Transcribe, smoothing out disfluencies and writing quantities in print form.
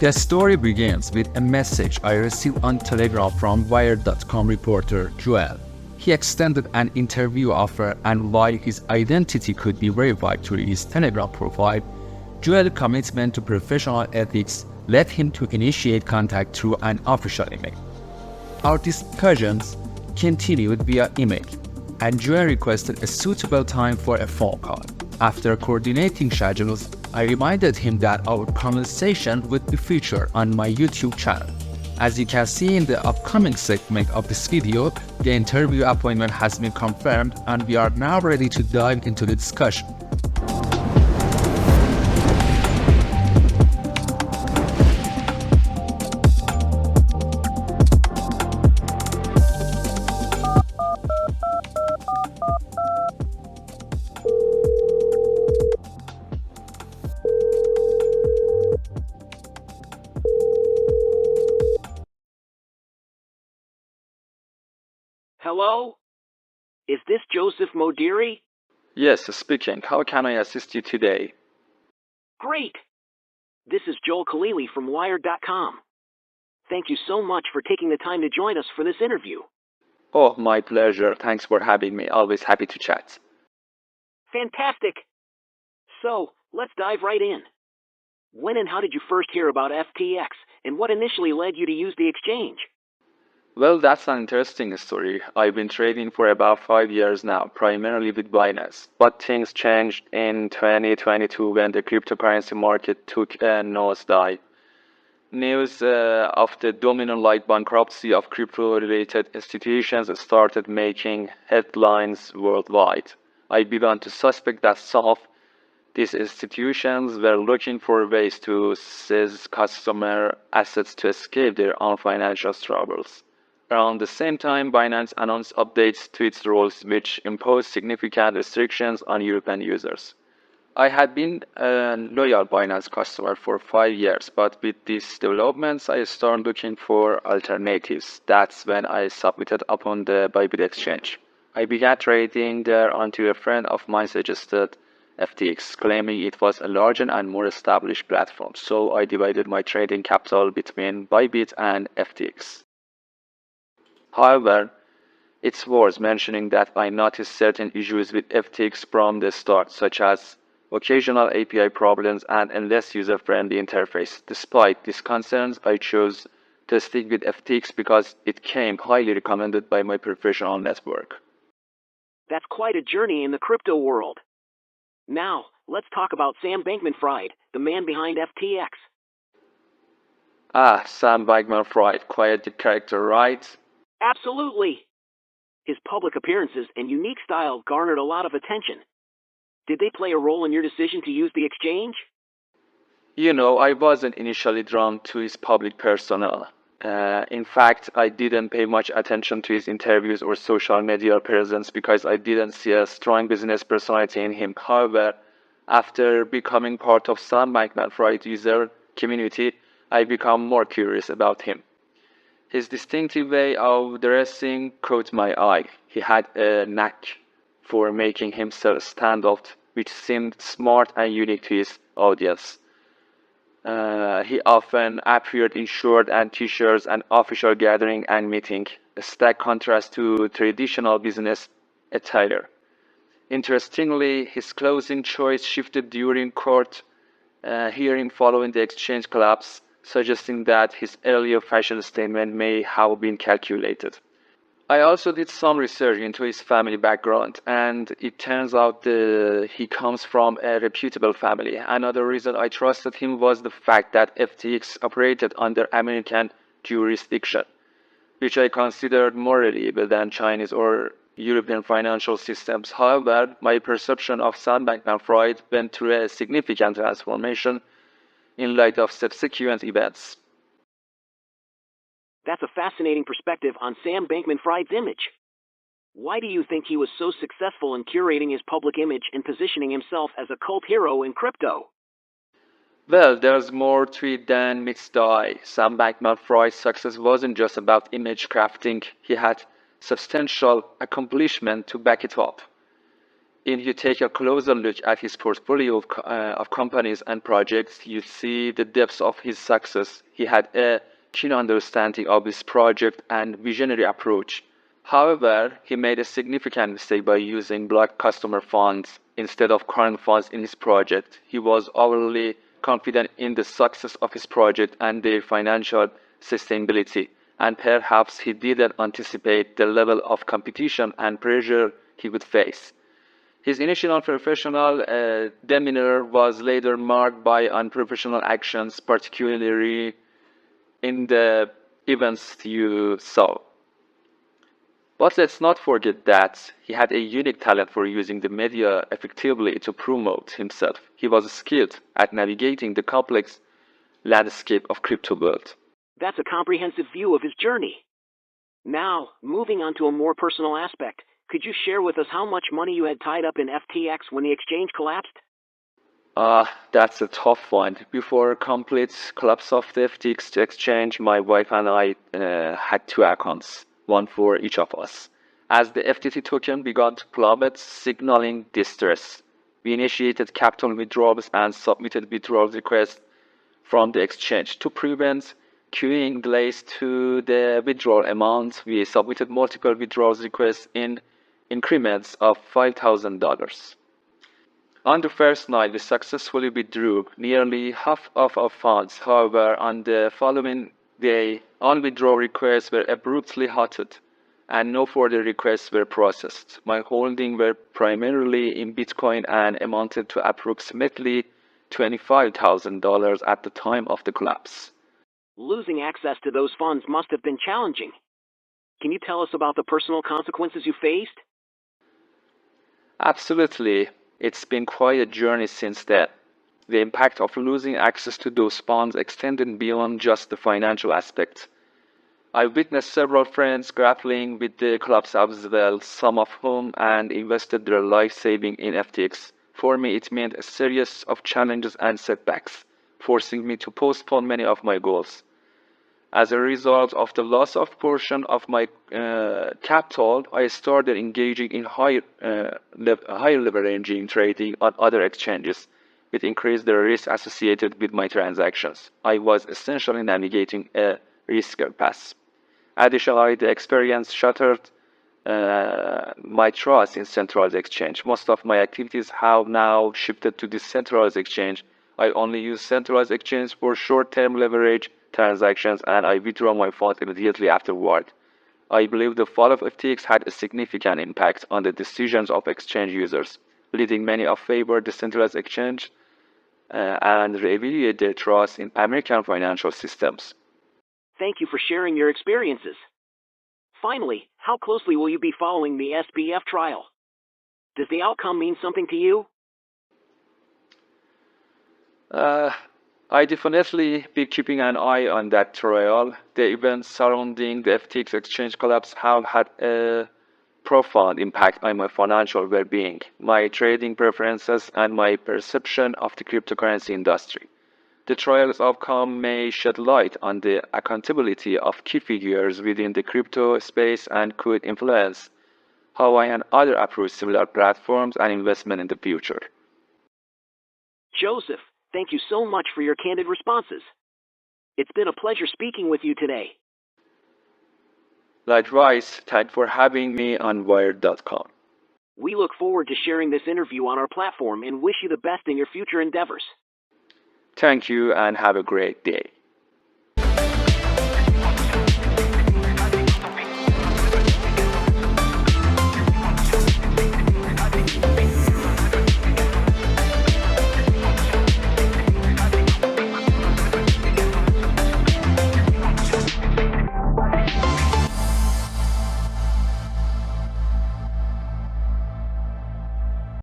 The story begins with a message I received on Telegram from Wired.com reporter Joel. He extended an interview offer, and while his identity could be verified through his Telegram profile, Joel's commitment to professional ethics led him to initiate contact through an official email. Our discussions continued via email, and Joel requested a suitable time for a phone call. After coordinating schedules, I reminded him that our conversation would be featured on my YouTube channel. As you can see in the upcoming segment of this video, the interview appointment has been confirmed, and we are now ready to dive into the discussion. Hello? Is this Joseph Modiri? Yes, speaking. How can I assist you today? Great! This is Joel Khalili from Wired.com. Thank you so much for taking the time to join us for this interview. Oh, my pleasure. Thanks for having me. Always happy to chat. Fantastic! So, let's dive right in. When and how did you first hear about FTX, and what initially led you to use the exchange? Well, that's an interesting story. I've been trading for about 5 years now, primarily with Binance. But things changed in 2022 when the cryptocurrency market took a nosedive. News of the domino-like bankruptcy of crypto-related institutions started making headlines worldwide. I began to suspect that some of these institutions were looking for ways to seize customer assets to escape their own financial struggles. Around the same time, Binance announced updates to its rules which imposed significant restrictions on European users. I had been a loyal Binance customer for 5 years, but with these developments, I started looking for alternatives. That's when I submitted upon the Bybit exchange. I began trading there until a friend of mine suggested FTX, claiming it was a larger and more established platform. So I divided my trading capital between Bybit and FTX. However, it's worth mentioning that I noticed certain issues with FTX from the start, such as occasional API problems and a less user-friendly interface. Despite these concerns, I chose to stick with FTX because it came highly recommended by my professional network. That's quite a journey in the crypto world. Now, let's talk about Sam Bankman-Fried, the man behind FTX. Sam Bankman-Fried, quite the character, right? Absolutely! His public appearances and unique style garnered a lot of attention. Did they play a role in your decision to use the exchange? You know, I wasn't initially drawn to his public persona. In fact, I didn't pay much attention to his interviews or social media presence because I didn't see a strong business personality in him. However, after becoming part of Sam Bankman-Fried user community, I became more curious about him. His distinctive way of dressing caught my eye. He had a knack for making himself stand out, which seemed smart and unique to his audience. He often appeared in shorts and t-shirts at official gatherings and meetings, a stark contrast to traditional business attire. Interestingly, his clothing choice shifted during court hearing following the exchange collapse, suggesting that his earlier fashion statement may have been calculated. I also did some research into his family background, and it turns out he comes from a reputable family. Another reason I trusted him was the fact that FTX operated under American jurisdiction, which I considered more reliable than Chinese or European financial systems. However, my perception of Sam Bankman-Fried went through a significant transformation in light of subsequent events. That's a fascinating perspective on Sam Bankman-Fried's image. Why do you think he was so successful in curating his public image and positioning himself as a cult hero in crypto? Well, there's more to it than meets the eye. Sam Bankman-Fried's success wasn't just about image crafting. He had substantial accomplishment to back it up. If you take a closer look at his portfolio of companies and projects, you see the depths of his success. He had a keen understanding of his project and visionary approach. However, he made a significant mistake by using blocked customer funds instead of current funds in his project. He was overly confident in the success of his project and their financial sustainability, and perhaps he didn't anticipate the level of competition and pressure he would face. His initial professional demeanor was later marked by unprofessional actions, particularly in the events you saw. But let's not forget that he had a unique talent for using the media effectively to promote himself. He was skilled at navigating the complex landscape of crypto world. That's a comprehensive view of his journey. Now, moving on to a more personal aspect, could you share with us how much money you had tied up in FTX when the exchange collapsed? That's a tough one. Before complete collapse of the FTX exchange, my wife and I had two accounts, one for each of us. As the FTT token began to plummet, signaling distress, we initiated capital withdrawals and submitted withdrawal requests from the exchange. To prevent queuing delays to the withdrawal amount, we submitted multiple withdrawal requests in increments of $5,000. On the first night, we successfully withdrew nearly half of our funds. However, on the following day, all withdrawal requests were abruptly halted, and no further requests were processed. My holdings were primarily in Bitcoin and amounted to approximately $25,000 at the time of the collapse. Losing access to those funds must have been challenging. Can you tell us about the personal consequences you faced? Absolutely. It's been quite a journey since then. The impact of losing access to those funds extended beyond just the financial aspect. I witnessed several friends grappling with the collapse as well, some of whom had invested their life savings in FTX. For me, it meant a series of challenges and setbacks, forcing me to postpone many of my goals. As a result of the loss of portion of my capital, I started engaging in high leveraging trading on other exchanges, which increased the risk associated with my transactions. I was essentially navigating a riskier path. Additionally, the experience shattered my trust in centralized exchange. Most of my activities have now shifted to decentralized exchange. I only use centralized exchange for short-term leverage transactions, and I withdraw my funds immediately afterward. I believe the fall of FTX had a significant impact on the decisions of exchange users, leading many to favor decentralized exchange and reevaluate their trust in American financial systems. Thank you for sharing your experiences. Finally, how closely will you be following the SBF trial? Does the outcome mean something to you? I definitely be keeping an eye on that trial. The events surrounding the FTX exchange collapse have had a profound impact on my financial well-being, my trading preferences, and my perception of the cryptocurrency industry. The trial's outcome may shed light on the accountability of key figures within the crypto space and could influence how I and others approach similar platforms and investment in the future. Joseph, thank you so much for your candid responses. It's been a pleasure speaking with you today. Likewise, thanks for having me on Wired.com. We look forward to sharing this interview on our platform and wish you the best in your future endeavors. Thank you and have a great day.